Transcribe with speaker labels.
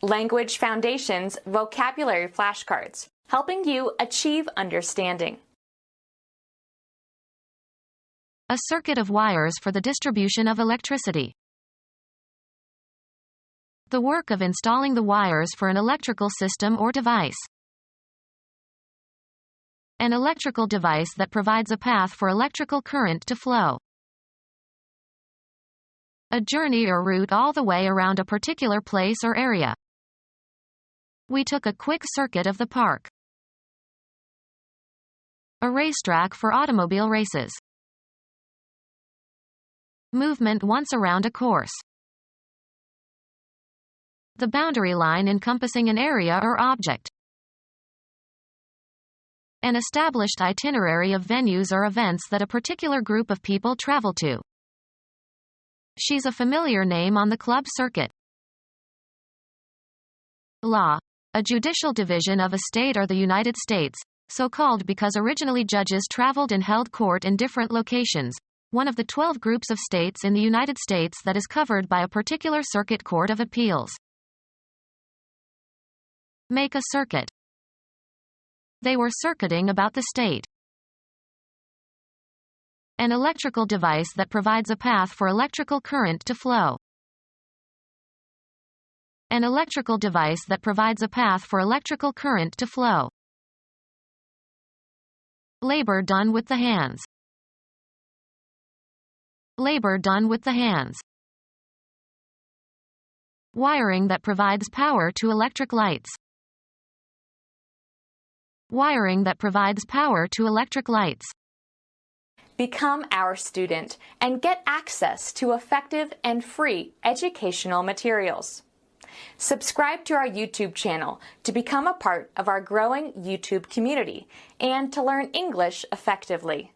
Speaker 1: Language Foundations Vocabulary Flashcards, helping you achieve understanding.
Speaker 2: A circuit of wires for the distribution of electricity. The work of installing the wires for an electrical system or device. An electrical device that provides a path for electrical current to flow. A journey or route all the way around a particular place or area. We took a quick circuit of the park. A racetrack for automobile races. Movement once around a course. The boundary line encompassing an area or object. An established itinerary of venues or events that a particular group of people travel to. She's a familiar name on the club circuit. Law. A judicial division of a state or the United States, so called because originally judges traveled and held court in different locations, one of the 12 groups of states in the United States that is covered by a particular circuit court of appeals. Make a circuit. They were circuiting about the state. An electrical device that provides a path for electrical current to flow. An electrical device that provides a path for electrical current to flow. Labor done with the hands. Labor done with the hands. Wiring that provides power to electric lights. Wiring that provides power to electric lights.
Speaker 1: Become our student and get access to effective and free educational materials. Subscribe to our YouTube channel to become a part of our growing YouTube community and to learn English effectively.